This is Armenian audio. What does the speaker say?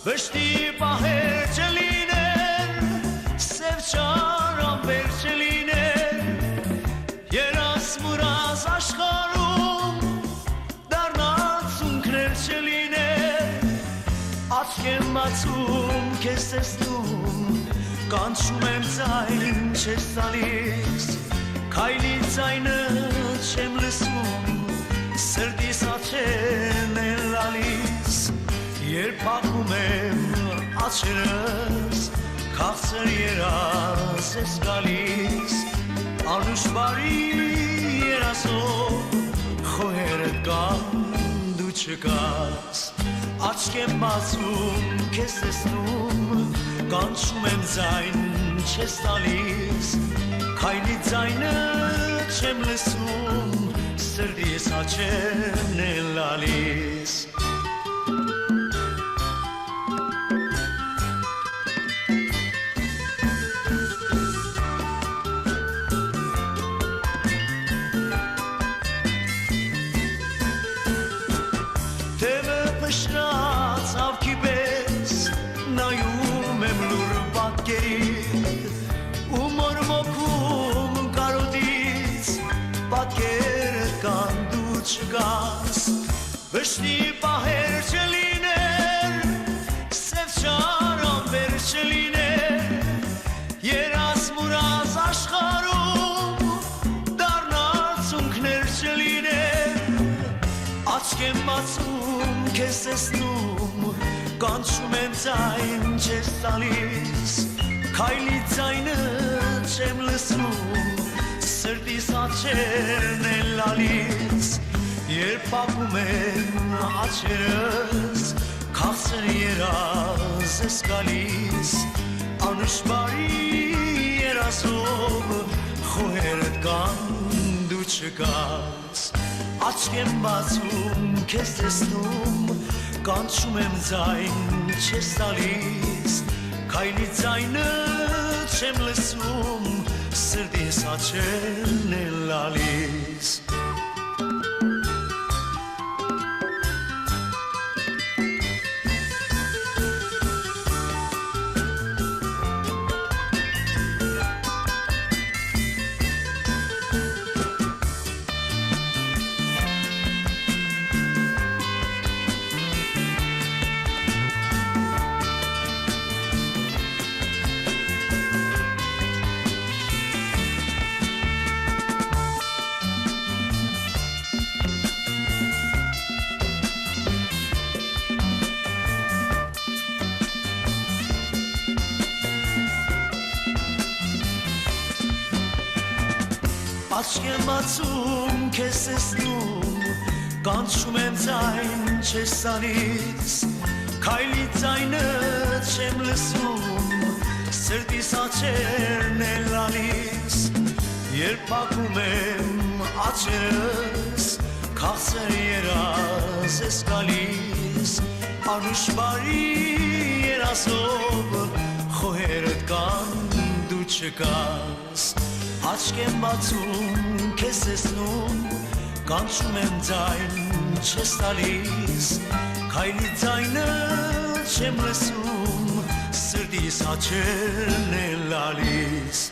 Վշտի պահեր չլիներ, սև ճարանվեր չլիներ, երաս մուրազ աշխարում, դառնացունքներ չլիներ, աչք եմ բացում, քեզ տեսնում, կանչում եմ ձայն չես տալիս, քայլի ձայնը չեմ լսում, սրտիս աչքերն են լալիս, երբ փակում եմ աչքերս, քաղցր երազ ես գալիս, անուշ բարի երազով խոհերդ կան դու չկաս, աչք եմ բացում քեզ տեսնում, կանչում եմ ձայն չես տալիս, քայլի ձայնը չեմ լսում, սրտիս աչքերն են լալիս. Թևը փշրած ավքի պես նայում եմ լուր պատկերին ու մորմոքում կարոտից պատկերդ կան դու չկաս վշտի պահեր չլիներ սև ճարանվեր չլիներ երաս մուրազ աշխարում դառնացունքներ չլիներ աչք եմ բացում քեզ տեսնում կանչում եմ ձայն չես տալիս քայլի ձայնը չեմ լսում սրտիս աչքերն են լալիս երբ փակում եմ աչքերս քաղցր երազ ես գալիս անուշ բարի երազով խոհերդ կան դու չկաս աչք եմ բացում քեզ տեսնում կանչում եմ ձայն չես տալիս քայլի ձայնը չեմ լսում սրտիս աչքերն են լալիս Աչք եմ բացում քեզ տեսնում կանչում եմ ձայն չես տալիս քայլի ձայնը չեմ լսում սրտիս աչքերն են լալիս երբ փակում եմ աչքերս քաղցր երազ ես գալիս անուշ բարի երազով խոհերդ կան դու չկաս Աչք եմ բացում քեզ տեսնում կանչում եմ ձայն չես տալիս քայլի ձայնը չեմ լսում սրտիս աչքերն են լալիս